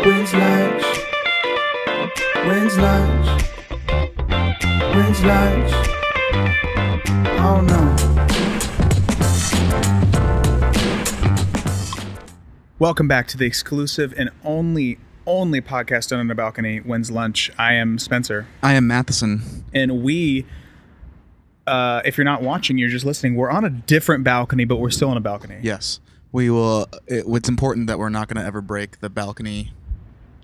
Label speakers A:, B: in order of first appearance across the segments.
A: When's lunch? When's lunch? When's lunch? Oh no.
B: Welcome back to the exclusive and only podcast done on a balcony, When's Lunch. I am Spencer.
C: I am Matheson.
B: And we, if you're not watching, you're just listening, we're on a different balcony, but we're still on a balcony.
C: Yes. We will. It's important that we're not going to ever break the balcony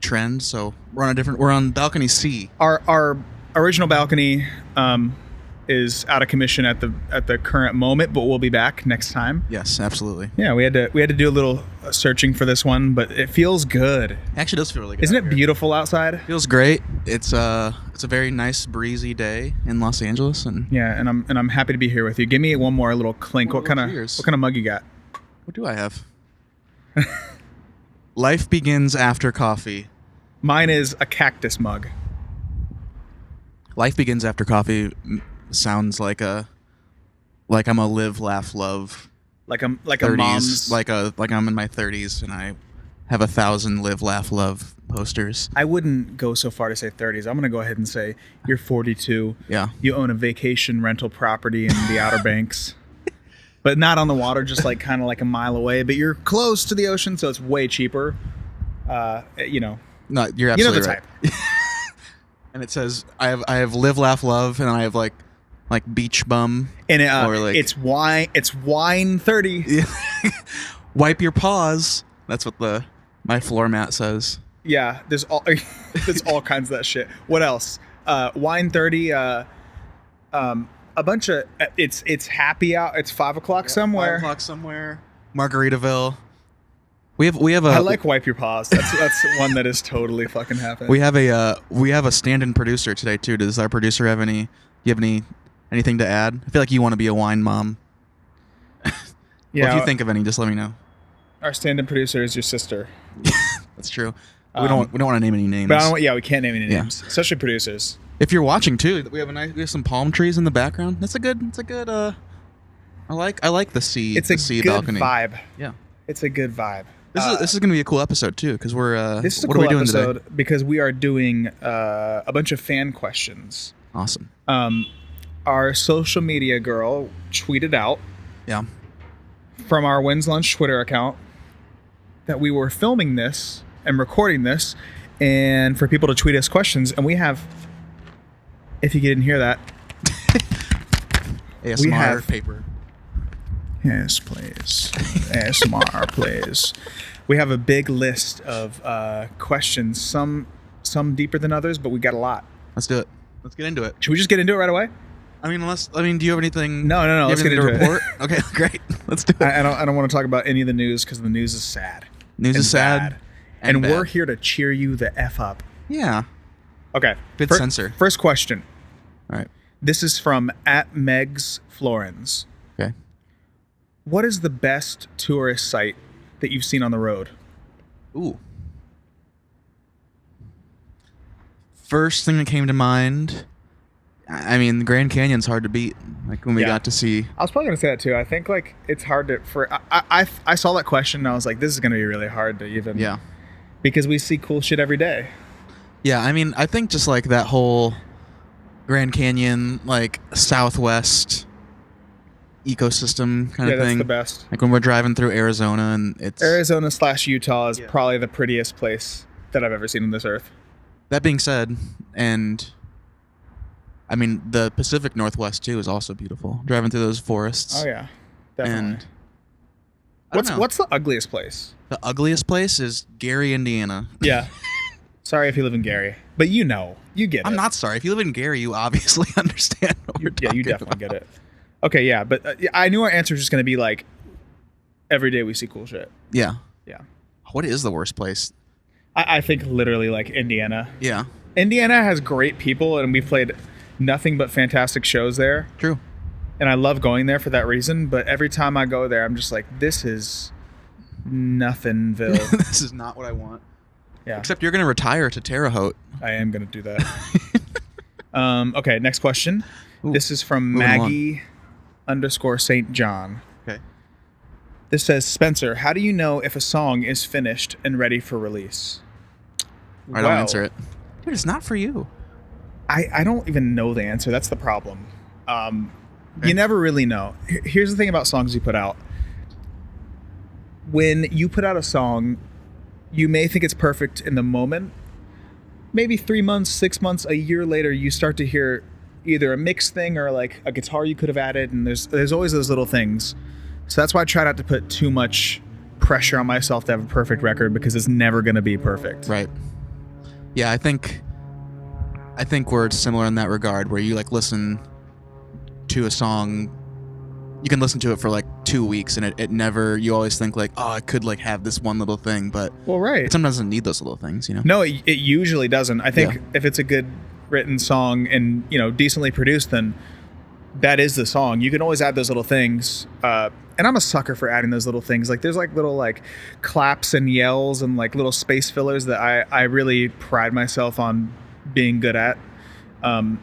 C: trend. So we're on balcony C.
B: Our original balcony is out of commission at the current moment, but we'll be back next time.
C: Yes, absolutely.
B: Yeah, we had to do a little searching for this one, but it feels good.
C: It actually does feel really good.
B: Isn't
C: out
B: it
C: here.
B: beautiful outside?
C: Feels great. It's a very nice breezy day in Los Angeles, and
B: Yeah, and I'm happy to be here with you. Give me one more little clink.
C: One
B: What kind
C: little cheers.
B: of mug you got?
C: what do I have? Life begins after coffee.
B: Mine is a cactus mug.
C: Life begins after coffee sounds like I'm a live, laugh, love.
B: Like a
C: 30s,
B: mom's.
C: like I'm in my 30s and I have 1,000 live, laugh, love posters.
B: I wouldn't go so far to say 30s. I'm gonna go ahead and say you're 42.
C: Yeah.
B: You own a vacation rental property in the Outer Banks, but not on the water, just like kind of like a mile away. But you're close to the ocean, so it's way cheaper.
C: No, you're
B: You know
C: absolutely
B: the
C: right.
B: type.
C: And it says I have live, laugh, love, and I have like beach bum.
B: And
C: Or like-
B: it's wine 30.
C: Wipe your paws. That's what my floor mat says.
B: Yeah, there's all kinds of that shit. What else? Wine 30. A bunch of it's happy out. It's 5 o'clock somewhere.
C: 5 o'clock somewhere. Margaritaville. We have a
B: I like wipe your paws. That's one that is totally fucking happening.
C: we have a stand-in producer today too. Does our producer have anything to add? I feel like you want to be a wine mom. Well, if you think of any, just let me know.
B: Our stand-in producer is your sister.
C: That's true. We don't want to name any names.
B: But we can't name any
C: Yeah.
B: names, especially producers.
C: If you're watching too, we have some palm trees in the background. It's a good. I like the sea.
B: It's
C: the
B: a
C: sea
B: good
C: balcony.
B: vibe.
C: Yeah.
B: It's a good vibe.
C: This is going to be a cool episode too, because we're.
B: This is a
C: what
B: cool
C: are we doing
B: episode
C: today?
B: because we are doing a bunch of fan questions.
C: Awesome.
B: Our social media girl tweeted out
C: Yeah.
B: from our When's Lunch Twitter account that we were filming this and recording this, and for people to tweet us questions. And we have, if you didn't hear that,
C: ASMR
B: have-
C: paper.
B: yes, please, ASMR, please. We have a big list of questions, some deeper than others, but we got a lot.
C: Let's do it. Let's get into it.
B: Should we just get into it right away?
C: Do you have anything?
B: No,
C: do you have
B: let's get
C: anything to
B: into it.
C: report? Okay, great. Let's do it.
B: I don't want to talk about any of the news because the news is sad.
C: News
B: and
C: is sad
B: bad.
C: and
B: And we're
C: bad.
B: here to cheer you the F up.
C: Yeah.
B: Okay.
C: Good censor.
B: First question.
C: All right.
B: This is from @Megs Florens.
C: Okay.
B: What is the best tourist site that you've seen on the road?
C: Ooh. First thing that came to mind. I mean, the Grand Canyon's hard to beat. Like when we
B: Yeah.
C: got to see.
B: I was probably gonna say that too. I think like it's hard to I saw that question and I was like, this is gonna be really hard to even
C: Yeah.
B: because we see cool shit every day.
C: Yeah. I mean, I think just like that whole Grand Canyon, like Southwest ecosystem kind
B: Yeah,
C: of
B: that's
C: thing.
B: the best.
C: Like when we're driving through Arizona and it's.
B: Arizona/Utah is
C: Yeah.
B: probably the prettiest place that I've ever seen on this earth.
C: That being said, and I mean the Pacific Northwest too is also beautiful. Driving through those forests.
B: Oh yeah, definitely.
C: And I don't know.
B: What's the ugliest place?
C: The ugliest place is Gary, Indiana.
B: Yeah. Sorry if you live in Gary, but you get it.
C: I'm not sorry. If you live in Gary, you obviously understand what we're
B: Yeah, you
C: talking
B: definitely
C: about.
B: get it. Okay, yeah, but I knew our answer was just gonna be like, every day we see cool shit.
C: Yeah.
B: Yeah.
C: What is the worst place?
B: I think literally like Indiana.
C: Yeah.
B: Indiana has great people, and we've played nothing but fantastic shows there.
C: True.
B: And I love going there for that reason. But every time I go there, I'm just like, this is nothingville.
C: This is not what I want.
B: Yeah,
C: Except you're going to retire to Terre Haute.
B: I am gonna do that. Okay, next question.
C: Ooh,
B: This is from
C: moving along.
B: Maggie_St. John.
C: Okay.
B: This says, Spencer, how do you know if a song is finished and ready for release?
C: Or I don't answer it. Dude, it's not for you.
B: I don't even know the answer. That's the problem.
C: Okay.
B: You never really know. Here's the thing about songs you put out. When you put out a song, you may think it's perfect in the moment. Maybe 3 months, 6 months, a year later, you start to hear either a mix thing or like a guitar you could have added, and there's always those little things. So that's why I try not to put too much pressure on myself to have a perfect record, because it's never going to be perfect.
C: Right. Yeah, I think we're similar in that regard, where you like listen to a song, you can listen to it for like 2 weeks, and it never, you always think like, oh, I could like have this one little thing, but
B: Well, right.
C: it sometimes doesn't need those little things, you know?
B: No, it usually doesn't. I think
C: Yeah.
B: if it's a good written song and, you know, decently produced, then that is the song. You can always add those little things. And I'm a sucker for adding those little things. Like there's like little like claps and yells and like little space fillers that I really pride myself on being good at. And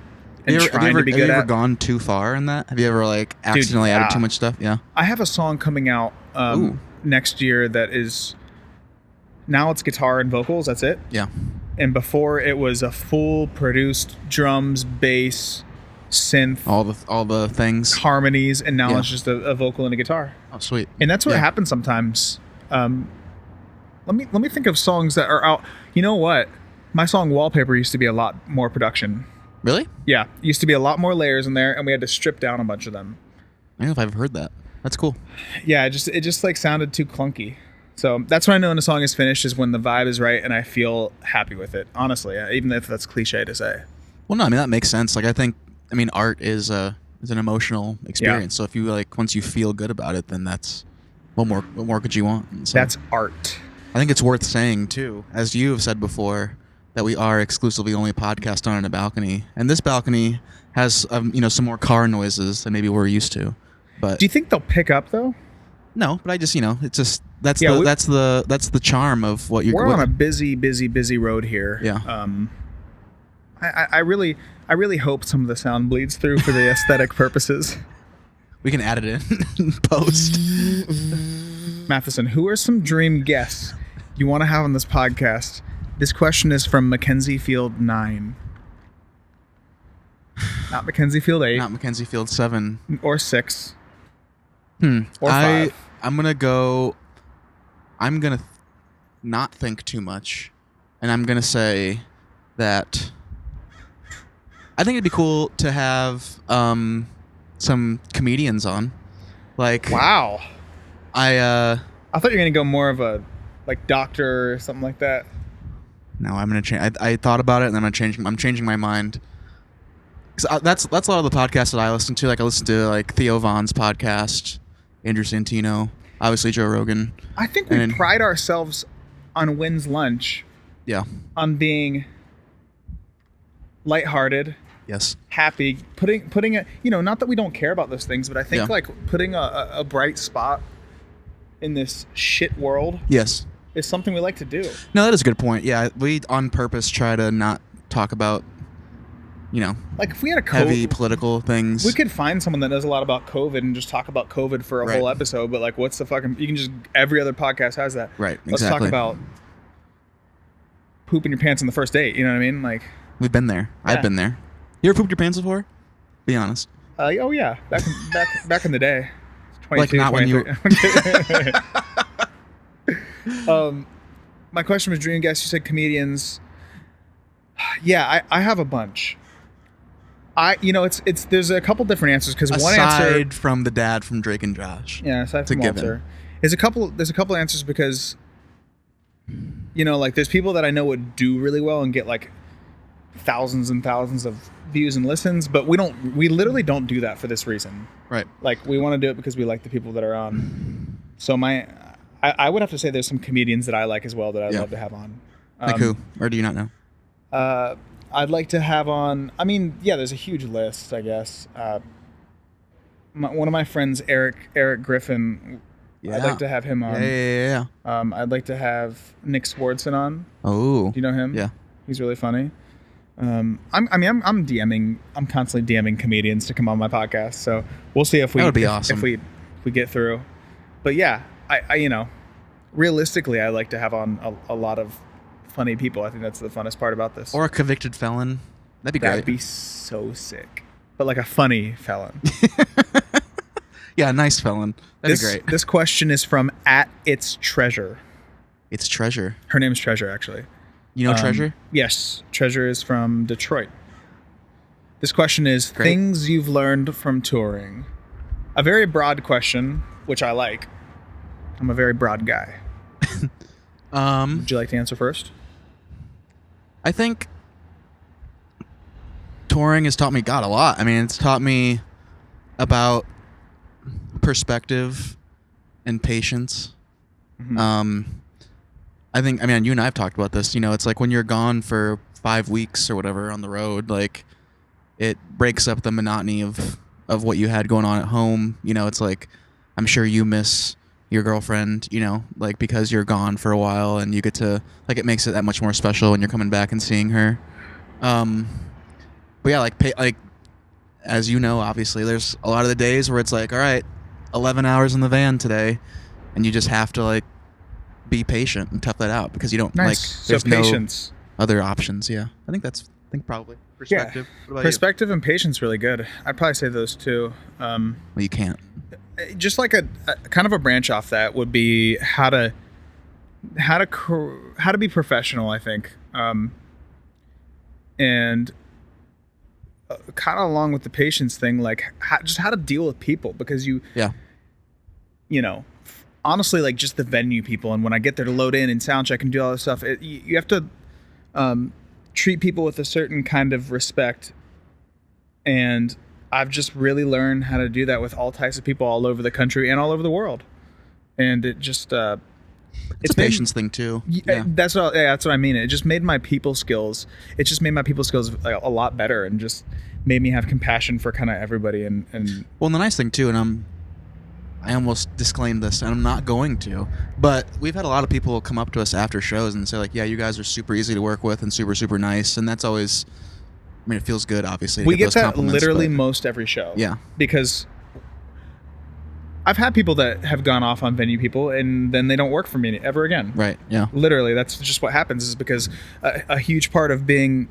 B: trying to be good
C: have you ever
B: at.
C: gone too far in that? Have you ever like accidentally
B: yeah.
C: added too much stuff? Yeah.
B: I have a song coming out
C: Ooh.
B: next year that is, now it's guitar and vocals. That's it.
C: Yeah.
B: And before it was a full produced drums, bass, synth,
C: All the things.
B: harmonies, and now
C: Yeah.
B: it's just a vocal and a guitar.
C: Oh, sweet.
B: And that's what
C: Yeah.
B: happens sometimes. Let me think of songs that are out. You know what? My song Wallpaper used to be a lot more production.
C: Really?
B: Yeah, used to be a lot more layers in there, and we had to strip down a bunch of them.
C: I don't know if I've heard that. That's cool.
B: Yeah, it just like sounded too clunky. So that's when I know when a song is finished, is when the vibe is right and I feel happy with it. Honestly, even if that's cliche to say.
C: Well, no, I mean that makes sense. Like I mean art is an emotional experience. So if you like, once you feel good about it, then that's what more could you want? And so
B: That's art.
C: I think it's worth saying too, as you have said before, that we are exclusively only a podcast on a balcony, and this balcony has some more car noises than maybe we're used to. But
B: Do you think they'll pick up though?
C: no, but I just it's just that's
B: Yeah,
C: that's the charm of what you're.
B: We're on a busy road here.
C: Yeah.
B: I really hope some of the sound bleeds through for the aesthetic purposes.
C: We can add it in post.
B: Matheson, who are some dream guests you want to have on this podcast? This question is from Mackenzie Field 9. Not Mackenzie Field 8
C: Not Mackenzie Field 7.
B: or 6
C: Or
B: or 5.
C: I'm gonna not think too much, and I'm gonna say that I think it'd be cool to have some comedians on. Like,
B: Wow.
C: I
B: thought you were going to go more of a like doctor or something like that.
C: no, I'm gonna change. I thought about it, and then I'm changing my mind. 'Cause that's a lot of the podcasts that I listen to. Like I listen to like Theo Von's podcast, Andrew Santino, obviously Joe Rogan.
B: I think we
C: And-
B: pride ourselves on Wynn's Lunch
C: Yeah.
B: on being lighthearted,
C: Yes.
B: happy, putting a, not that we don't care about those things, but I think
C: Yeah.
B: like putting a bright spot in this shit world
C: Yes.
B: is something we like to do.
C: No, that is a good point. Yeah, we on purpose try to not talk about,
B: Like if we had a
C: heavy
B: COVID,
C: political things.
B: we could find someone that knows a lot about COVID and just talk about COVID for a
C: Right.
B: whole episode. But like, what's the fucking? You can just every other podcast has that.
C: Right,
B: Let's
C: exactly.
B: talk about pooping your pants on the first date. You know what I mean? Like,
C: We've been there.
B: Yeah.
C: I've been there. You ever pooped your pants before? Be honest.
B: oh yeah, back in the day. 22,
C: Like, not when you
B: 23. My question was dream guest. You said comedians. Yeah, I have a bunch. It's there's a couple different answers because one answer.
C: Aside from the dad from Drake and Josh.
B: Yeah, aside
C: It's a
B: from
C: given.
B: Walter, there's a couple answers because, like there's people that I know would do really well and get like thousands and thousands of views and listens, but we literally don't do that for this reason.
C: Right.
B: Like we want to do it because we like the people that are on. So I would have to say there's some comedians that I like as well that I'd
C: Yeah.
B: love to have on.
C: Like who? Or do you not know?
B: I'd like to have on. I mean, yeah, there's a huge list, I guess. One of my friends, Eric Griffin.
C: Yeah.
B: I'd like to have him on.
C: Yeah.
B: I'd like to have Nick Swardson on.
C: Oh.
B: Do you know him?
C: Yeah.
B: He's really funny. I'm DMing. I'm constantly DMing comedians to come on my podcast. So we'll see if we
C: That would be
B: if,
C: awesome.
B: if we get through. But yeah, I realistically, I like to have on a lot of funny people. I think that's the funnest part about this.
C: Or a convicted felon. That'd be great.
B: That'd be so sick. But like a funny felon.
C: Yeah, a nice felon. That'd be great.
B: This question is from @its_treasure.
C: It's Treasure.
B: Her name's Treasure, actually.
C: You know Treasure?
B: Yes. Treasure is from Detroit. This question is
C: Great.
B: things you've learned from touring. A very broad question, which I like. I'm a very broad guy. Would you like to answer first?
C: I think touring has taught me God a lot. I mean, it's taught me about perspective and patience. I mean, you and I have talked about this. You know, it's like when you're gone for 5 weeks or whatever on the road, like it breaks up the monotony of what you had going on at home. You know, it's like I'm sure you miss your girlfriend, you know, like because you're gone for a while and you get to like it makes it that much more special when you're coming back and seeing her. But yeah, like as you know, obviously there's a lot of the days where it's like, all right, 11 hours in the van today, and you just have to like be patient and tough that out because you don't
B: Nice.
C: like
B: So
C: there's
B: patience.
C: no other options. Yeah, I think probably perspective. What about
B: Perspective and patience really good. I'd probably say those two.
C: you? Well, you can't.
B: Just like a kind of a branch off that would be how to be professional, I think. And kind of along with the patience thing, like how to deal with people, because you know, honestly, like just the venue people, and when I get there to load in and sound check and do all this stuff, you have to treat people with a certain kind of respect. And I've just really learned how to do that with all types of people all over the country and all over the world. And it just
C: It's a patience thing too.
B: Yeah. That's what I mean. It just made my people skills. It just made my people skills like, a lot better, and just made me have compassion for kind of everybody. And
C: Well, and the nice thing too, and I almost disclaimed this, and I'm not going to, but we've had a lot of people come up to us after shows and say like, "Yeah, you guys are super easy to work with and super super nice," and that's always. I mean, it feels good, obviously.
B: We get
C: those
B: that
C: compliments,
B: literally
C: but-
B: most every show.
C: Yeah.
B: Because I've had people that have gone off on venue people, and then they don't work for me ever again.
C: Right. Yeah.
B: Literally, that's just what happens, is because a huge part of being,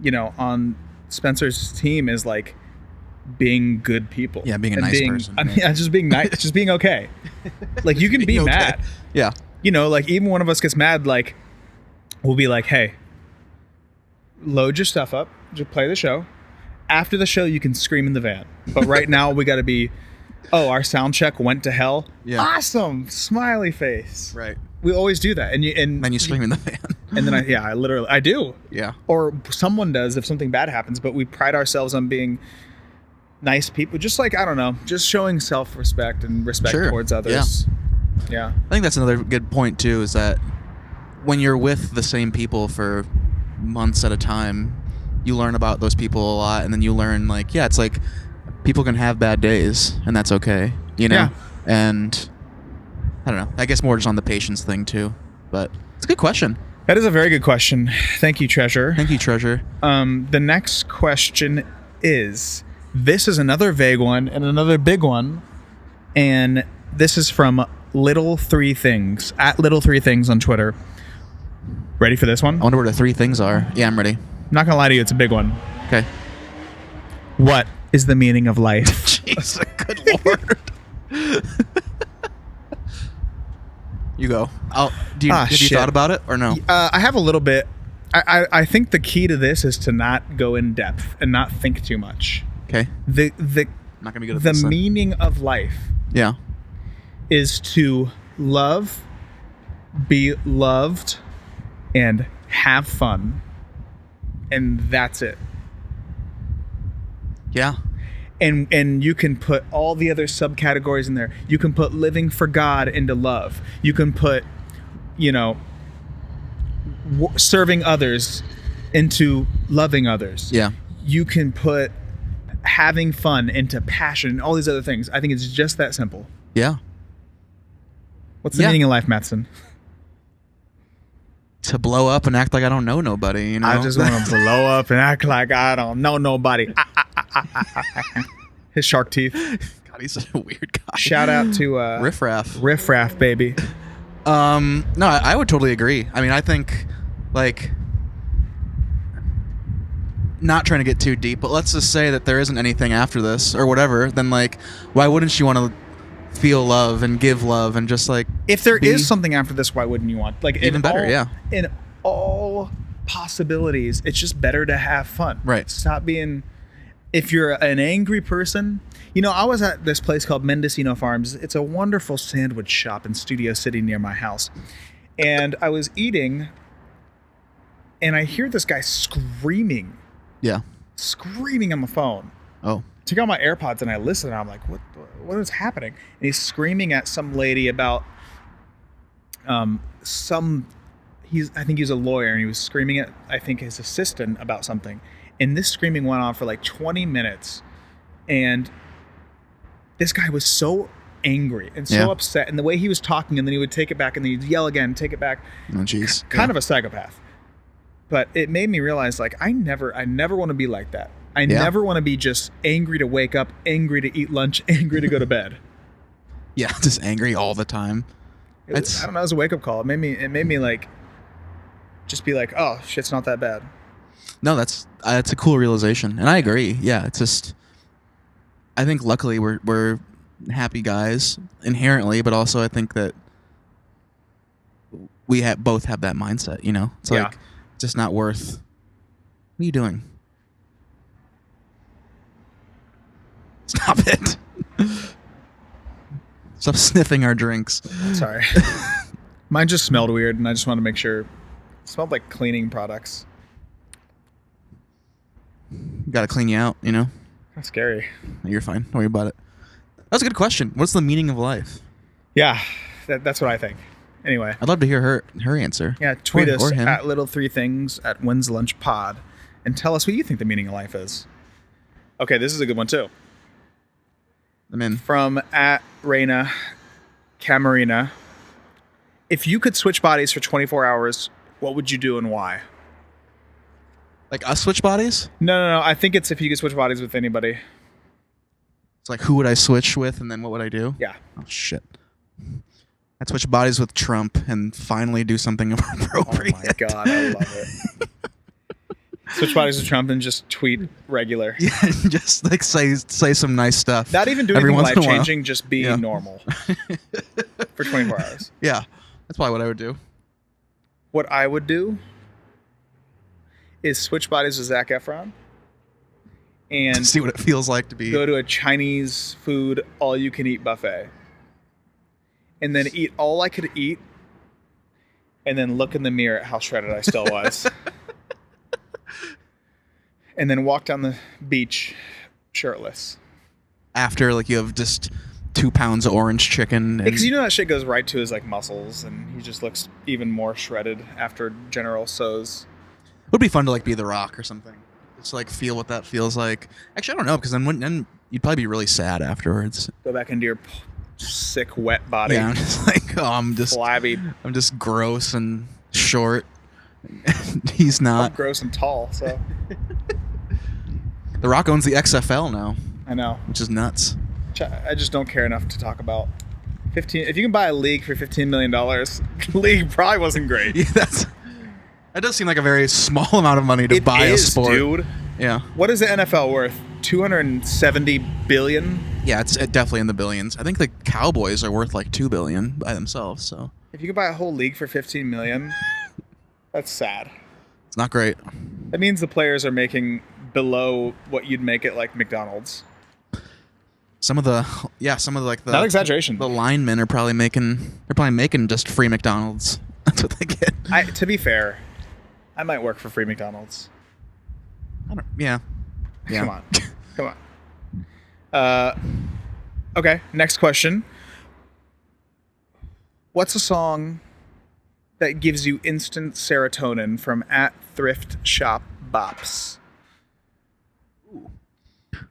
B: you know, on Spencer's team is like being good people.
C: Yeah, being a nice person.
B: I mean, just being nice, just being okay. Like you can be
C: Being okay.
B: mad.
C: Yeah.
B: You know, like even one of us gets mad, like we'll be like, hey, load your stuff up, just play the show. After the show, you can scream in the van. But right now, we got to be, oh, our sound check went to hell.
C: Yeah.
B: Awesome, smiley face.
C: Right.
B: We always do that, and
C: Then you scream in the van.
B: and then I do.
C: Yeah.
B: Or someone does if something bad happens. But we pride ourselves on being nice people, just like, I don't know, just showing self-respect and respect
C: Sure.
B: towards others. Yeah.
C: I think that's another good point too, is that when you're with the same people for months at a time, you learn about those people a lot, and then you learn like, yeah, it's like people can have bad days, and that's okay, you know?
B: Yeah.
C: And I don't know. I guess more just on the patience thing too, but it's a good question.
B: That is a very good question. Thank you, Treasure.
C: Thank you, Treasure.
B: The next question is, this is another vague one and another big one, and this is from Little Three Things, @Little3Things on Twitter. Ready for this one?
C: I wonder what the three things are. Yeah, I'm ready.
B: I'm not gonna lie to you, it's a big one.
C: Okay.
B: What is the meaning of life?
C: Jeez, good lord. You go. Have you
B: shit.
C: thought about it or no?
B: I have a little bit. I think the key to this is to not go in depth and not think too much.
C: Okay.
B: The
C: I'm not gonna be good at
B: the
C: this. then.
B: meaning of life
C: Yeah.
B: is to love, be loved, and have fun. And that's it.
C: Yeah.
B: And you can put all the other subcategories in there. You can put living for God into love. You can put, you know, serving others into loving others.
C: Yeah.
B: You can put having fun into passion and all these other things. I think it's just that simple.
C: Yeah.
B: What's the
C: Yeah.
B: meaning of life, Mattson?
C: To blow up and act like I don't know nobody, you know?
B: I just want to blow up and act like I don't know nobody. His shark teeth.
C: God, he's such a weird guy.
B: Shout out to
C: Riff Raff.
B: Riff Raff, baby.
C: No, I would totally agree. I mean, I think like, not trying to get too deep, but let's just say that there isn't anything after this or whatever, then like, why wouldn't you want to feel love and give love and just like,
B: If there
C: be
B: is something after this, why wouldn't you want like
C: even better? Yeah.
B: In all possibilities, it's just better to have fun.
C: Right.
B: Stop being. If you're an angry person, you know, I was at this place called Mendocino Farms. It's a wonderful sandwich shop in Studio City near my house, and I was eating, and I hear this guy screaming
C: Yeah.
B: on the phone.
C: Oh.
B: Took out my AirPods and I listened. And I'm like, what is happening? And he's screaming at some lady about I think he's a lawyer, and he was screaming at, I think, his assistant about something. And this screaming went on for like 20 minutes. And this guy was so angry and so upset. And the way he was talking, and then he would take it back, and then he'd yell again, take it back.
C: Oh, jeez.
B: Kind of a psychopath. But it made me realize, like, I never want to be like that. I never want to be just angry to wake up, angry to eat lunch, angry to go to bed.
C: Yeah, just angry all the time.
B: I don't know, it was a wake-up call. It made me like, just be like, oh, shit's not that bad.
C: No, that's a cool realization, and I agree. Yeah, it's just, I think luckily we're happy guys inherently, but also I think that we both have that mindset. You know, it's like it's just not worth. What are you doing? Stop it! Stop sniffing our drinks.
B: Sorry. Mine just smelled weird, and I just wanted to make sure. It smelled like cleaning products.
C: Gotta clean you out, you know?
B: That's scary.
C: You're fine. Don't worry about it. That's a good question. What's the meaning of life?
B: Yeah, that's what I think. Anyway.
C: I'd love to hear her answer.
B: Yeah, tweet us
C: or him.
B: at Little3Things at When's Lunch Pod and tell us what you think the meaning of life is. Okay, this is a good one too.
C: I'm in.
B: From at Reina Camarina. If you could switch bodies for 24 hours, what would you do and why?
C: Like us switch bodies?
B: No. I think it's if you could switch bodies with anybody.
C: It's like, who would I switch with, and then what would I do?
B: Yeah.
C: Oh, shit. I'd switch bodies with Trump and finally do something appropriate.
B: Oh my God, I love it. Switch bodies with Trump and just tweet regular.
C: Yeah, just like say some nice stuff.
B: Not even do
C: every
B: anything
C: once in a while.
B: life-changing, just be normal. For 24 hours.
C: Yeah, that's probably what I would do.
B: What I would do is switch bodies with Zac Efron and
C: see what it feels like to be.
B: Go to a Chinese food all-you-can-eat buffet and then eat all I could eat and then look in the mirror at how shredded I still was. And then walk down the beach shirtless.
C: After, like, you have just 2 pounds of orange chicken.
B: Because you know that shit goes right to his, like, muscles, and he just looks even more shredded after General Tso's.
C: It would be fun to, like, be The Rock or something. Just, like, feel what that feels like. Actually, I don't know, because then you'd probably be really sad afterwards.
B: Go back into your sick, wet body.
C: Yeah, I'm just like, I'm
B: flabby.
C: I'm just gross and short. He's not.
B: I'm gross and tall, so...
C: The Rock owns the XFL now.
B: I know.
C: Which is nuts.
B: I just don't care enough to talk about. If you can buy a league for $15 million, the league probably wasn't great.
C: Yeah, that does seem like a very small amount of money to buy a sport.
B: Dude.
C: Yeah.
B: What is the NFL worth? $270 billion?
C: Yeah, it's definitely in the billions. I think the Cowboys are worth like $2 billion by themselves. So
B: if you could buy a whole league for $15 million, that's sad.
C: It's not great.
B: That means the players are making below what you'd make at like McDonald's.
C: Some of the
B: not exaggeration.
C: The linemen are probably making just free McDonald's. That's what they get.
B: To be fair, I might work for free McDonald's.
C: Yeah.
B: Come on. Okay, next question. What's a song that gives you instant serotonin from at Thrift Shop Bops?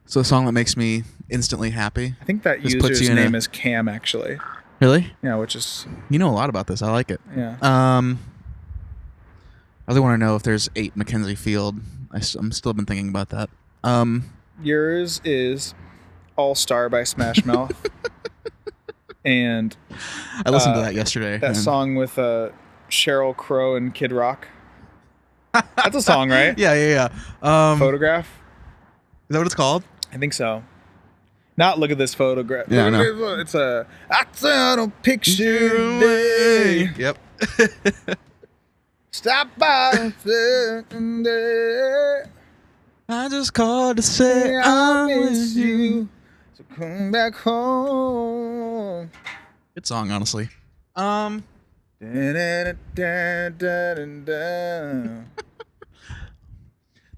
C: So a song that makes me instantly happy.
B: I think that user's name is Cam, actually.
C: Really?
B: Yeah, which is...
C: You know a lot about this. I like it.
B: Yeah.
C: I really want to know if there's 8 Mackenzie Field. I'm still been thinking about that.
B: Yours is All Star by Smash Mouth. And...
C: I listened to that yesterday.
B: That song with Sheryl Crow and Kid Rock. That's a song, right?
C: Yeah.
B: Photograph.
C: Is that what it's called?
B: I think so. Not look at this photograph.
C: Yeah, I know.
B: It's a I found a picture day.
C: Yep.
B: Stop by and day.
C: I just called to say
B: I miss you. So come back home.
C: Good song, honestly.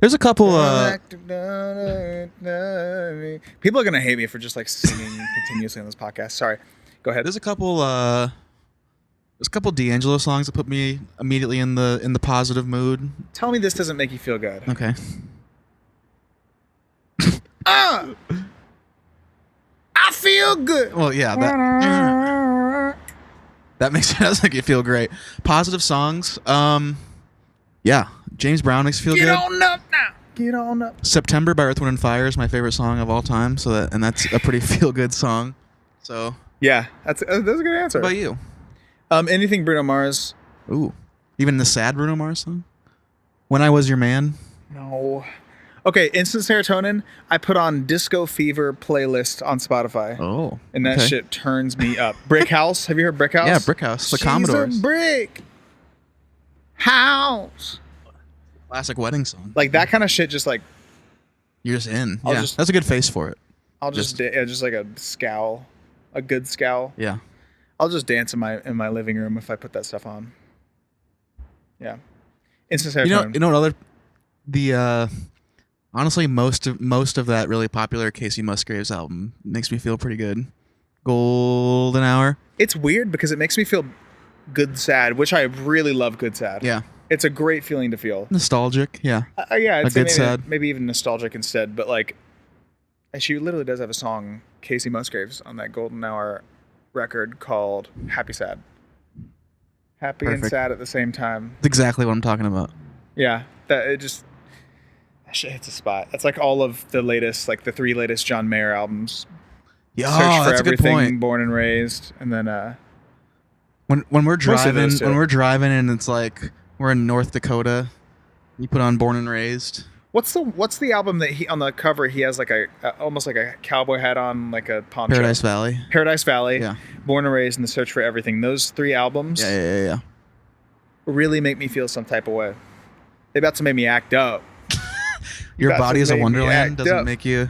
C: There's a couple.
B: People are gonna hate me for just like singing continuously on this podcast. Sorry. Go ahead.
C: There's a couple. There's a couple D'Angelo songs that put me immediately in the positive mood.
B: Tell me this doesn't make you feel good.
C: Okay.
B: I feel good.
C: Well, yeah. That makes it make you feel great. Positive songs. Yeah. James Brown makes you feel
B: Get
C: good.
B: on up now. Get on up.
C: September by Earth, Wind and Fire is my favorite song of all time. That's a pretty feel good song. So.
B: Yeah, that's a good answer.
C: What about you?
B: Anything Bruno Mars?
C: Ooh. Even the sad Bruno Mars song? When I Was Your Man?
B: No. Okay, Instant Serotonin. I put on Disco Fever playlist on Spotify.
C: Oh.
B: And that
C: okay.
B: shit turns me up. Brick House. Have you heard Brick House?
C: Yeah, Brick House. The Commodores.
B: She's a brick house.
C: Classic wedding song.
B: Like that kind of shit. Just like
C: You're just in.
B: I'll
C: Yeah.
B: just-
C: That's a good face for it.
B: I'll just just like a scowl, a good scowl.
C: Yeah.
B: I'll just dance in my living room if I put that stuff on. Yeah. Instant Serotonin.
C: You know what other honestly most of that really popular Casey Musgraves album makes me feel pretty good. Golden Hour.
B: It's weird because it makes me feel good sad, which I really love good sad.
C: Yeah.
B: It's a great feeling to feel.
C: Nostalgic. Yeah.
B: Yeah, I'd
C: A
B: say
C: good sad.
B: maybe even nostalgic instead, but like she literally does have a song, Casey Musgraves, on that Golden Hour record called Happy Sad. Happy and
C: Perfect.
B: sad at the same time.
C: That's exactly what I'm talking about.
B: Yeah, that shit hits a spot. That's like all of the latest, like the 3 latest John Mayer albums.
C: Yeah,
B: Search for
C: that's a good
B: Everything,
C: point.
B: Born and Raised, and then
C: When we're
B: Most of those
C: driving,
B: two.
C: and it's like we're in North Dakota, you put on Born and Raised.
B: what's the album that he on the cover he has like a almost like a cowboy hat on, like a poncho.
C: Paradise Valley.
B: Paradise Valley,
C: Yeah.
B: Born and Raised, and The Search for Everything. Those 3 albums
C: Yeah.
B: really make me feel some type of way. They about to make me act up.
C: Your
B: That's
C: Body
B: what
C: is a
B: made me
C: Wonderland
B: act
C: doesn't
B: up.
C: make you.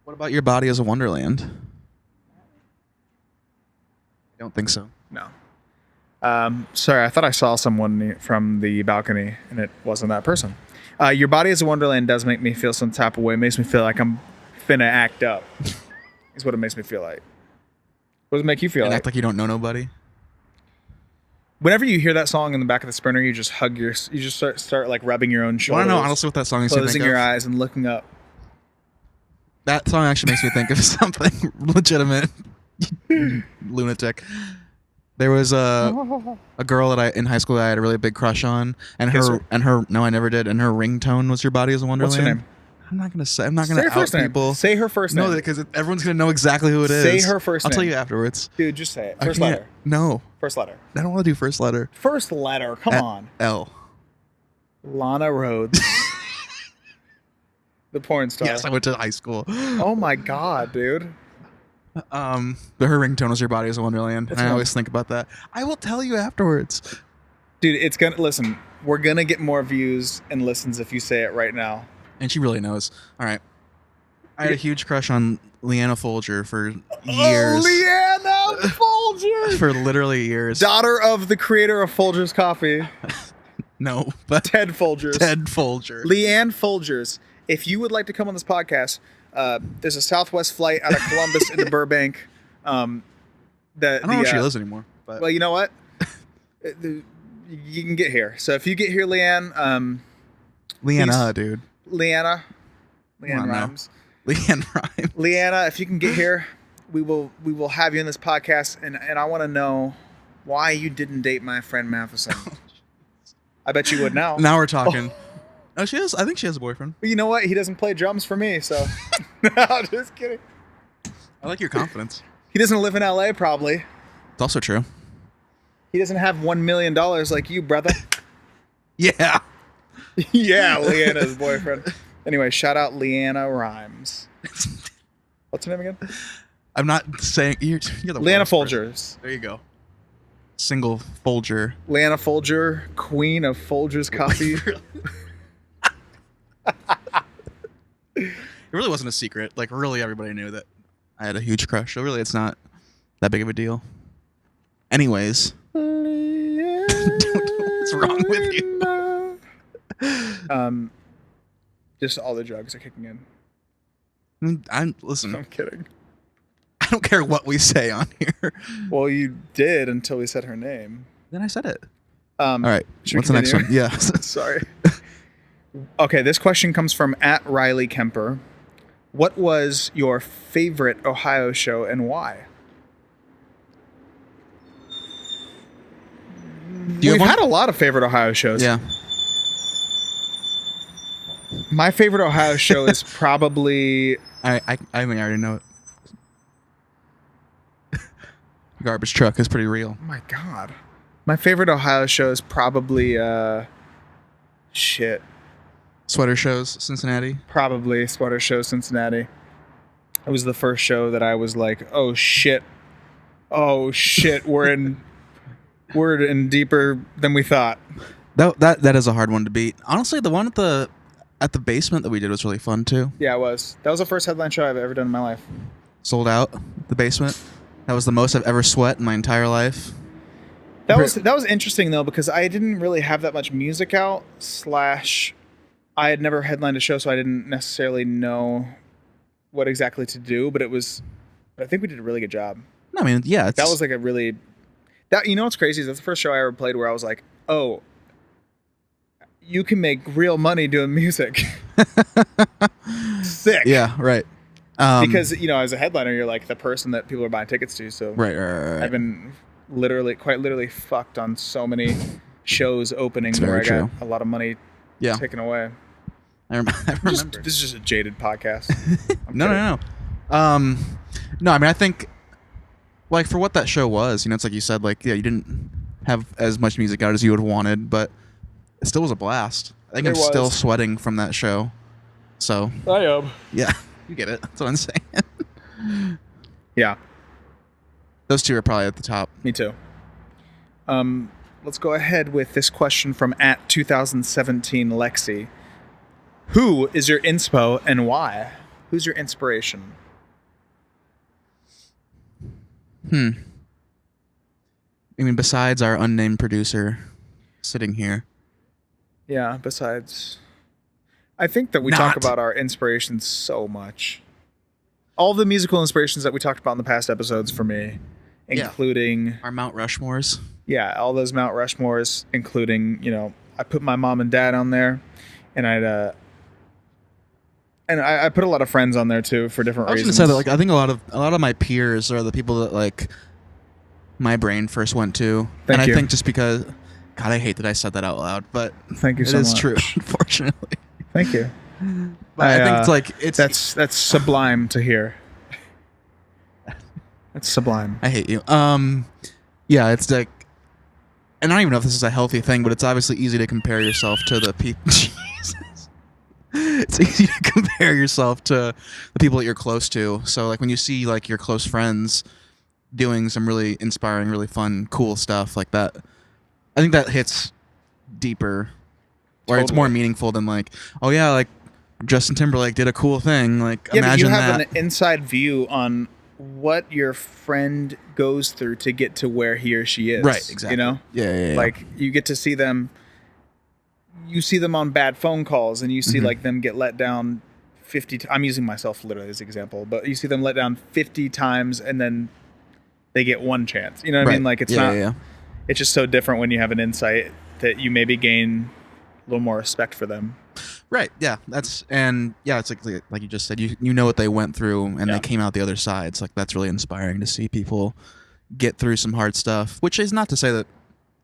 C: What about Your Body is a Wonderland? I don't think so.
B: No. Sorry, I thought I saw someone from the balcony, and it wasn't that person. Your Body is a Wonderland does make me feel some type of way. It makes me feel like I'm finna act up. Is what it makes me feel like. What does it make you feel
C: And
B: like?
C: act like you don't know nobody.
B: Whenever you hear that song in the back of the Sprinter, you just start like rubbing your own
C: I
B: shoulders,
C: want to know honestly what that song makes you
B: closing
C: think
B: your
C: of.
B: eyes and looking up.
C: That song actually makes me think of something legitimate. Lunatic. There was a girl that in high school that I had a really big crush on, and
B: Kiss
C: her no, I never did, and her ringtone was Your Body is a Wonderland.
B: What's her name?
C: I'm not gonna say. I'm not
B: Say
C: gonna
B: her
C: out
B: first name.
C: people.
B: Say her first name.
C: No, because everyone's gonna know exactly who it is.
B: Say her first
C: I'll tell
B: name.
C: you afterwards.
B: Dude, just say it.
C: I
B: First
C: can't-
B: letter.
C: No,
B: First letter.
C: I don't want to do first letter.
B: First letter. Come on.
C: L.
B: Lana Rhodes. The porn star.
C: Yes, I went to high school.
B: Oh my god, dude.
C: But her ringtone was Your Body is a Wonderland.
B: What's
C: And I
B: wrong?
C: always think about that. I will tell you afterwards.
B: Dude, it's gonna listen. We're gonna get more views and listens if you say it right now.
C: And she really knows. All right. I had a huge crush on Leanna Folger for years.
B: Oh, Leanna Folgers,
C: For literally years.
B: daughter of the creator of Folgers Coffee,
C: No, but
B: Ted Folgers.
C: Ted Folger.
B: Leanne Folgers. If you would like to come on this podcast, there's a Southwest flight out of Columbus into Burbank.
C: I don't know where she lives anymore. But
B: Well, you know what? You can get here. So if you get here, Leanne,
C: Leanna, dude.
B: Leanna
C: Come on now.
B: Rhymes.
C: Leanne Rhymes.
B: Leanna, if you can get here, we will have you in this podcast, and I want to know why you didn't date my friend Matheson. I bet you would now.
C: Now we're talking. Oh, she has. I think she has a boyfriend.
B: But you know what? He doesn't play drums for me, so no, just kidding.
C: I like your confidence.
B: He doesn't live in LA, probably.
C: It's also true.
B: He doesn't have $1 million like you, brother.
C: Yeah.
B: Yeah, Leanna's boyfriend. Anyway, shout out Leanna Rhymes. What's her name again?
C: I'm not saying you're the
B: Leanna
C: worst person.
B: Folgers.
C: There you go. Single Folger.
B: Leanna Folger, queen of Folgers coffee.
C: It really wasn't a secret. Like, really, everybody knew that I had a huge crush. So really, it's not that big of a deal. Anyways, what's wrong with you?
B: Just all the drugs are kicking in.
C: Listen.
B: I'm kidding.
C: I don't care what we say on here.
B: Well, you did until we said her name.
C: Then I said it.
B: All
C: right.
B: should we
C: What's the next one?
B: continue?
C: Yeah.
B: Sorry. Okay, this question comes from @Riley Kemper. What was your favorite Ohio show and why?
C: Do you
B: We've
C: have one?
B: had a lot of favorite Ohio shows.
C: Yeah.
B: My favorite Ohio show is probably
C: I think I already know it. Garbage truck is pretty real.
B: oh my god. My favorite Ohio show is probably shit.
C: Sweater shows, Cincinnati.
B: Probably Sweater Show Cincinnati. It was the first show that I was like, oh shit. Oh shit, we're in deeper than we thought.
C: That is a hard one to beat. Honestly, the one at the basement that we did was really fun too.
B: Yeah, it was. That was the first headline show I've ever done in my life.
C: Sold out the basement. That was the most I've ever sweat in my entire life.
B: That was interesting though, because I didn't really have that much music out, / I had never headlined a show, so I didn't necessarily know what exactly to do, but I think we did a really good job.
C: No, I mean, yeah,
B: That was like you know what's crazy is that's the first show I ever played where I was like, oh, you can make real money doing music. Sick.
C: Yeah, right.
B: Because, as a headliner, you're like the person that people are buying tickets to. So
C: right.
B: I've been quite literally fucked on so many shows opening
C: It's
B: where I
C: very
B: got
C: true.
B: a lot of money
C: Yeah,
B: taken away.
C: I remember.
B: This is just a jaded podcast. I'm
C: No. No, I mean, I think, like, for what that show was, it's like you said, like, yeah, you didn't have as much music out as you would have wanted, but it still was a blast. I think
B: It
C: I'm still
B: was.
C: sweating from that show. So,
B: I am.
C: yeah, you get it. That's what I'm saying.
B: Yeah,
C: Those two are probably at the top.
B: me too. Let's go ahead with this question from @2017 Lexi. Who is your inspo and why? Who's your inspiration?
C: I mean, besides our unnamed producer sitting here.
B: Yeah, besides, I think that we talk about our inspirations so much. All the musical inspirations that we talked about in the past episodes for me,
C: Yeah.
B: including,
C: Our Mount Rushmores.
B: all those Mount Rushmores, including, I put my mom and dad on there, and I put a lot of friends on there too for different
C: I was
B: reasons.
C: gonna say that, like, I think a lot of my peers are the people that, like, my brain first went to.
B: Thank
C: and
B: you.
C: I think just because, God, I hate that I said that out loud, but
B: Thank you
C: it
B: so
C: is
B: much.
C: true, unfortunately.
B: Thank you.
C: But I think it's like,
B: That's sublime to hear. That's sublime.
C: I hate you. Yeah, it's like, and I don't even know if this is a healthy thing, but it's obviously easy to compare yourself to the people. Jesus. It's easy to compare yourself to the people that you're close to. So, like, when you see, like, your close friends doing some really inspiring, really fun, cool stuff like that, I think that hits deeper, or it's
B: Totally.
C: more meaningful than, like, oh yeah, like Justin Timberlake did a cool thing. Like,
B: Yeah, but you
C: imagine
B: have
C: that.
B: an inside view on what your friend goes through to get to where he or she is.
C: Right, exactly. Yeah.
B: Like you get to see them. You see them on bad phone calls, and you see
C: Mhm.
B: like them get let down 50. I'm using myself literally as an example, but you see them let down 50 times, and then they get one chance. You know what I mean? Like it's not.
C: Yeah.
B: It's just so different when you have an insight that you maybe gain a little more respect for them.
C: Right. Yeah. It's like you just said, you know what they went through and
B: Yeah.
C: they came out the other side. It's like, that's really inspiring to see people get through some hard stuff, which is not to say that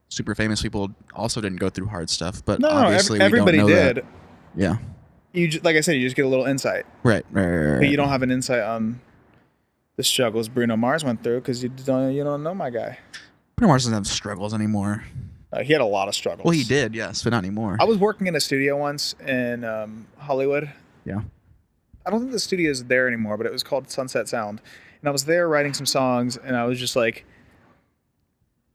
C: super famous people also didn't go through hard stuff, but obviously
B: everybody
C: we don't know
B: did.
C: that. Yeah.
B: Like I said, you just get a little insight,
C: Right.
B: but you don't have an insight on the struggles Bruno Mars went through because you don't know my guy.
C: Bruno Mars doesn't have struggles anymore.
B: He had a lot of struggles.
C: Well, he did, yes, but not anymore.
B: I was working in a studio once in Hollywood.
C: Yeah.
B: I don't think the studio is there anymore, but it was called Sunset Sound. And I was there writing some songs, and I was just like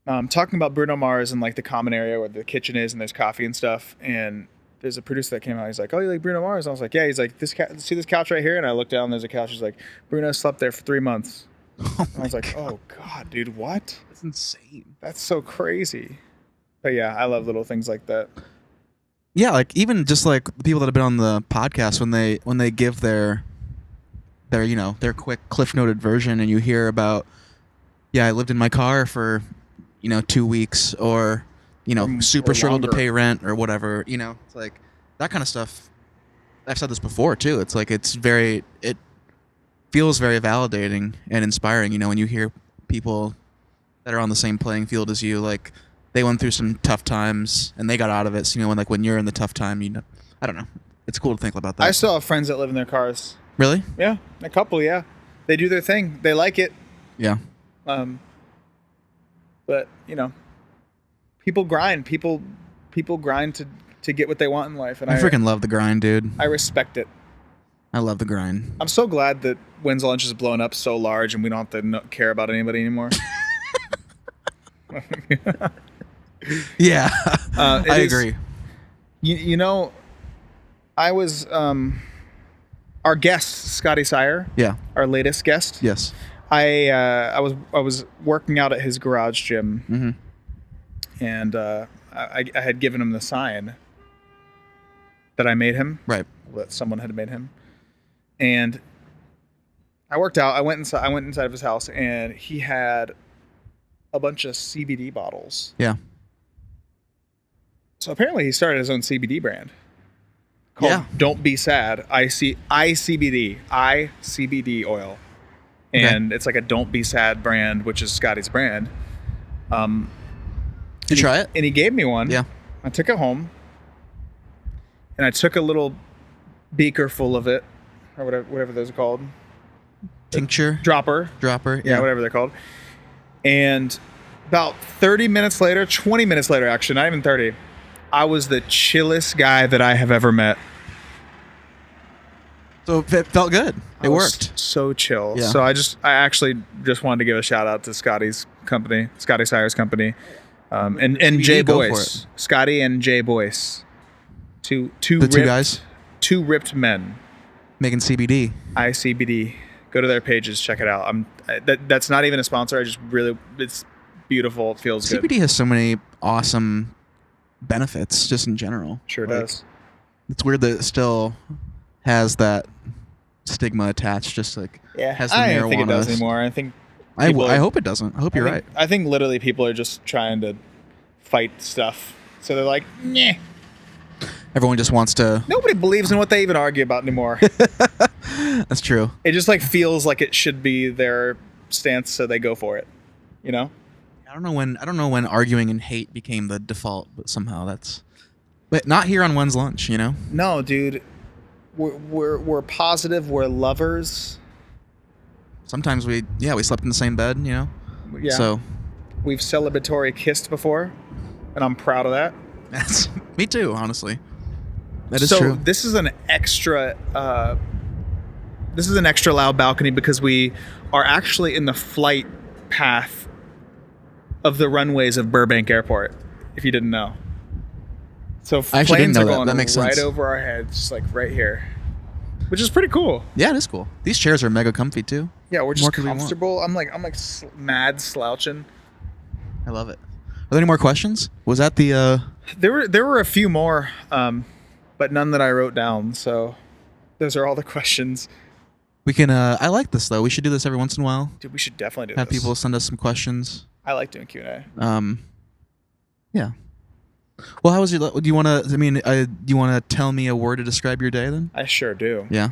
B: talking about Bruno Mars and like the common area where the kitchen is and there's coffee and stuff. And there's a producer that came out. He's like, "Oh, you like Bruno Mars?" And I was like, "Yeah." He's like, see this couch right here?" And I looked down, and there's a couch. He's like, "Bruno slept there for 3 months."
C: Oh
B: I was like, "Oh God, dude, what?
C: that's insane.
B: That's so crazy." But yeah, I love little things like that.
C: Yeah, like even just like the people that have been on the podcast when they give their their quick cliff noted version, and you hear about, yeah, I lived in my car for 2 weeks, or super
B: or
C: struggled to
B: longer.
C: pay rent or whatever. It's like that kind of stuff. I've said this before too. It's like it feels very validating and inspiring. When you hear people that are on the same playing field as you, like they went through some tough times and they got out of it. So when you're in the tough time, I don't know. It's cool to think about that.
B: I still have friends that live in their cars.
C: Really?
B: Yeah, a couple. Yeah, they do their thing. They like it.
C: Yeah.
B: But people grind. People grind to get what they want in life, and
C: I freaking love the grind, dude.
B: I respect it.
C: I love the grind.
B: I'm so glad that When's Lunch is blown up so large, and we don't have to care about anybody anymore.
C: Yeah,
B: It
C: I
B: is-
C: agree.
B: I was our guest, Scotty Sire,
C: Yeah.
B: our latest guest.
C: Yes.
B: I was working out at his garage gym,
C: Mm-hmm.
B: and I had given him the sign that I made him,
C: Right.
B: that someone had made him, and I worked out. I went inside of his house, and he had a bunch of CBD bottles.
C: Yeah.
B: So apparently, he started his own CBD brand called
C: Yeah.
B: "Don't Be Sad." ICBD oil,
C: Okay.
B: and it's like a "Don't Be Sad" brand, which is Scotty's brand.
C: Did you try it?
B: And he gave me one.
C: Yeah.
B: I took it home, and I took a little beaker full of it, or whatever those are called,
C: Tincture.
B: dropper.
C: Dropper.
B: Yeah, whatever they're called. And about 30 minutes later, 20 minutes later, actually, not even 30, I was the chillest guy that I have ever met.
C: So it felt good.
B: I
C: It
B: was
C: worked.
B: so chill.
C: Yeah.
B: So I actually just wanted to give a shout out to Scotty's company, Scotty Sire's company, and Jay
C: go for
B: Boyce, Scotty and Jay Boyce, two
C: guys
B: two ripped men.
C: making CBD.
B: ICBD. Go to their pages, check it out. That's not even a sponsor. I just really, it's beautiful. It feels good.
C: CBD has so many awesome benefits just in general.
B: Sure
C: Like,
B: does.
C: It's weird that it still has that stigma attached. Just like
B: Yeah,
C: has the
B: I don't think it does
C: marijuana.
B: anymore. I think
C: I
B: people are-
C: hope it doesn't. I hope you're right.
B: I think literally people are just trying to fight stuff. So they're like, "Nyeh."
C: Everyone just wants to.
B: Nobody believes in what they even argue about anymore.
C: That's true.
B: It just like feels like it should be their stance, so they go for it. You know?
C: I don't know when arguing and hate became the default, but somehow that's. But not here on When's Lunch,
B: No, dude. We're positive. We're lovers.
C: Sometimes we slept in the same bed,
B: Yeah.
C: So
B: We've celebratory kissed before, and I'm proud of that.
C: that's me too, honestly. That is
B: so
C: true.
B: this is an extra. This is an extra loud balcony because we are actually in the flight path of the runways of Burbank Airport. If you didn't know, so
C: I actually didn't
B: planes
C: know
B: are
C: that.
B: going
C: That makes
B: right
C: sense.
B: over our heads, just like right here, which is pretty cool.
C: Yeah, it is cool. These chairs are mega comfy too.
B: Yeah, we're
C: More
B: just
C: could we want?
B: comfortable. I'm like mad slouching.
C: I love it. Are there any more questions? Was that the
B: There were a few more, but none that I wrote down. So those are all the questions.
C: we can I like this though. We should do this every once in a while.
B: Dude, we should definitely do
C: Have
B: this.
C: people send us some questions.
B: I like doing Q&A.
C: Yeah. Well, how was your? Do you want to? I mean, do you want to tell me a word to describe your day then?
B: I sure do.
C: Yeah.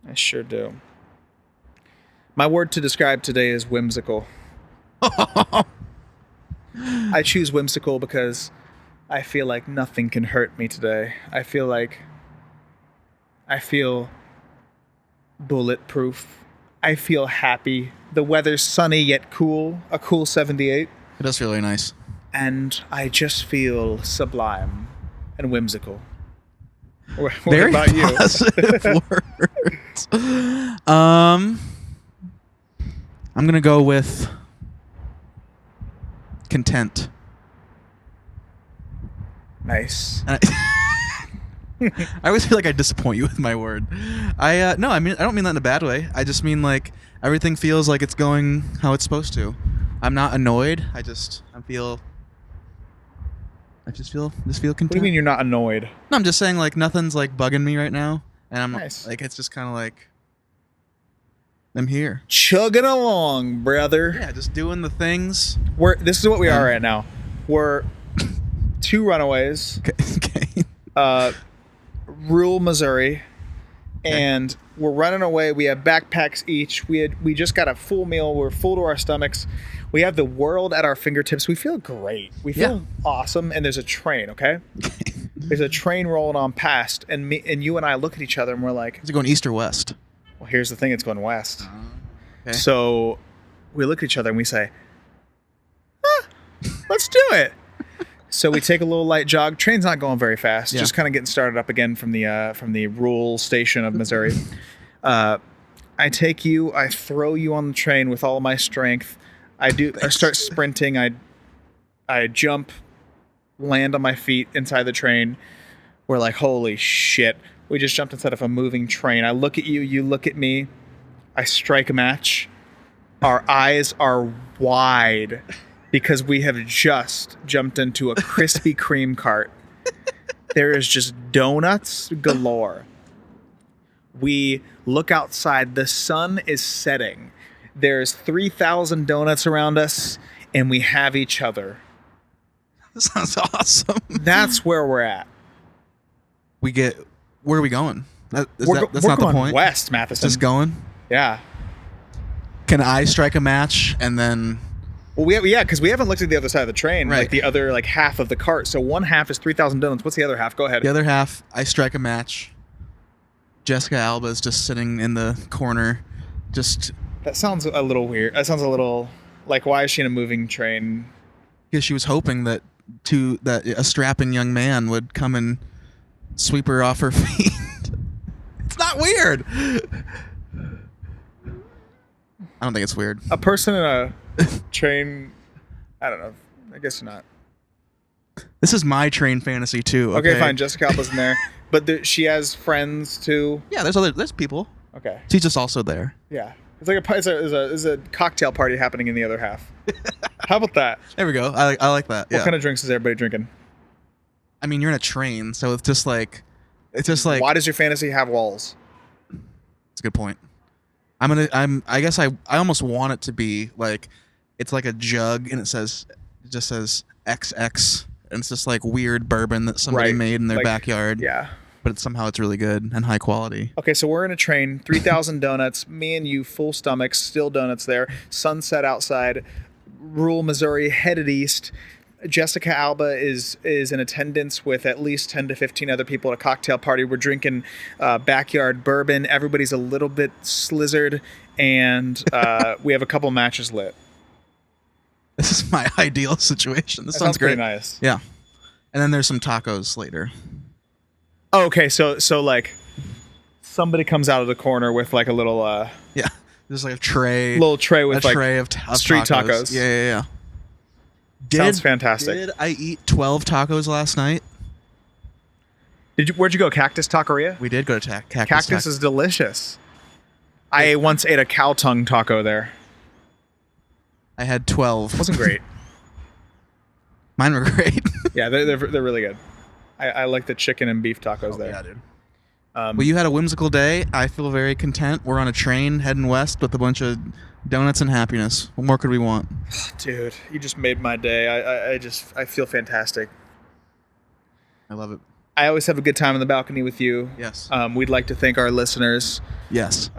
B: I sure do. My word to describe today is whimsical. I choose whimsical because I feel like nothing can hurt me today. I feel bulletproof. I feel happy. The weather's sunny yet cool. A cool 78.
C: It does feel really nice.
B: and I just feel sublime and whimsical. What
C: Very
B: about you?
C: positive words. I'm gonna go with content.
B: Nice.
C: And I always feel like I disappoint you with my word. No, I don't mean that in a bad way. I just mean like everything feels like it's going how it's supposed to. I'm not annoyed. I just feel content.
B: What do you mean you're not annoyed?
C: No, I'm just saying like nothing's like bugging me right now, and I'm
B: Nice.
C: like it's just kind of like I'm here.
B: Chugging along, brother.
C: Yeah, just doing the things.
B: This is what we are right now. We're two runaways,
C: Okay.
B: rural Missouri, and we're running away. We have backpacks each. We just got a full meal. We're full to our stomachs. We have the world at our fingertips. We feel great. We feel awesome. And there's a train. Okay, there's a train rolling on past, and you and I look at each other and we're like,
C: Is it going east or west?
B: well, here's the thing. It's going west.
C: Okay.
B: So we look at each other and we say, let's do it. So we take a little light jog. Train's not going very fast.
C: Yeah.
B: Just kind of getting started up again from the rural station of Missouri. I take you. I throw you on the train with all my strength. I start sprinting. I jump, land on my feet inside the train. We're like, holy shit. We just jumped inside of a moving train. I look at you. You look at me. I strike a match. Our eyes are wide because we have just jumped into a Krispy Kreme cart. There is just donuts galore. We look outside. The sun is setting. There's 3,000 donuts around us, and we have each other.
C: That sounds awesome.
B: That's where we're at.
C: Where are we going? That's
B: We're
C: not the
B: going
C: point.
B: west, Matheson.
C: Just going.
B: Yeah.
C: Can I strike a match and then?
B: Well, because we haven't looked at the other side of the train,
C: Right.
B: like the other half of the cart. So one half is 3,000 donuts. What's the other half? Go ahead.
C: The other half, I strike a match. Jessica Alba is just sitting in the corner, just
B: That sounds a little weird. That sounds a little like, why is she in a moving train?
C: because she was hoping that a strapping young man would come and sweep her off her feet. It's not weird. I don't think it's weird.
B: A person in a train. I don't know. I guess not.
C: This is my train fantasy too.
B: Okay, fine. Jessica Alba's in there, but she has friends too.
C: Yeah, there's people.
B: Okay.
C: She's just also there.
B: Yeah. It's like it's a cocktail party happening in the other half. How about that?
C: There we go. I like that.
B: What kind of drinks is everybody drinking?
C: I mean, you're in a train, so it's just like
B: Why does your fantasy have walls?
C: It's a good point. I guess I almost want it to be like it's like a jug and it just says XX and it's just like weird bourbon that somebody
B: Right.
C: made in their
B: Like,
C: backyard.
B: Yeah.
C: But somehow it's really good and high quality.
B: Okay, so we're in a train, 3,000 donuts, me and you, full stomachs, still donuts there, sunset outside, rural Missouri, headed east. Jessica Alba is in attendance with at least 10 to 15 other people at a cocktail party. We're drinking backyard bourbon. Everybody's a little bit slizzard, and we have a couple matches lit.
C: This is my ideal situation. This
B: That
C: sounds great.
B: pretty nice.
C: Yeah. And then there's some tacos later.
B: Oh, okay, so like somebody comes out of the corner with like a little
C: Yeah. There's like a tray.
B: little tray with
C: a
B: like
C: tray of
B: street tacos.
C: Yeah.
B: Sounds fantastic.
C: Did I eat 12 tacos last night?
B: Where'd you go? Cactus Taqueria?
C: We did go to
B: Cactus is delicious. I once ate a cow tongue taco there.
C: I had 12.
B: Wasn't great.
C: Mine were great.
B: Yeah, they're really good. I like the chicken and beef tacos there.
C: Yeah, dude. Well, you had a whimsical day. I feel very content. We're on a train heading west with a bunch of donuts and happiness. What more could we want?
B: Dude, you just made my day. I feel fantastic.
C: I love it.
B: I always have a good time on the balcony with you.
C: Yes.
B: We'd like to thank our listeners.
C: Yes.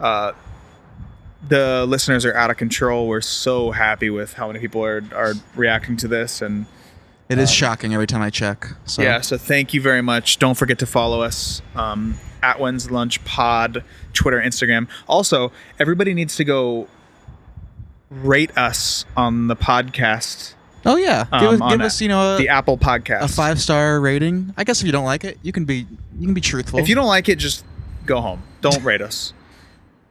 B: The listeners are out of control. We're so happy with how many people are reacting to this, and
C: It is shocking every time I check. So.
B: yeah, so thank you very much. Don't forget to follow us at When's Lunch Pod, Twitter, Instagram. Also, everybody needs to go rate us on the podcast
C: Oh yeah, give
B: on
C: us
B: the Apple Podcast.
C: a 5-star rating. I guess if you don't like it, you can be truthful.
B: If you don't like it, just go home. Don't rate us.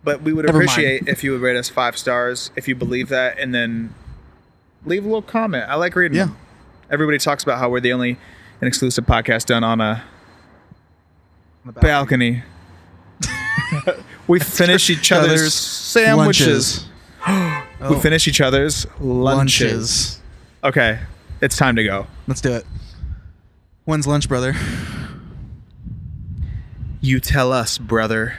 B: But we would
C: Never mind.
B: appreciate if you would rate us 5 stars if you believe that, and then leave a little comment. I like reading them. Everybody talks about how we're the only and exclusive podcast done on a balcony. We finish each other's sandwiches.
C: Lunches.
B: We finish each other's lunches. Okay, it's time to go.
C: Let's do it. When's lunch, brother?
B: You tell us, brother.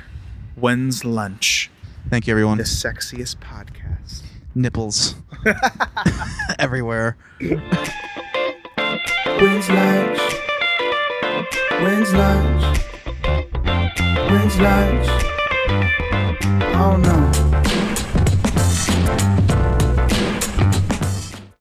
B: When's lunch?
C: Thank you, everyone.
B: The sexiest podcast.
C: Nipples everywhere.
A: When's lunch? When's lunch? When's lunch? I don't know.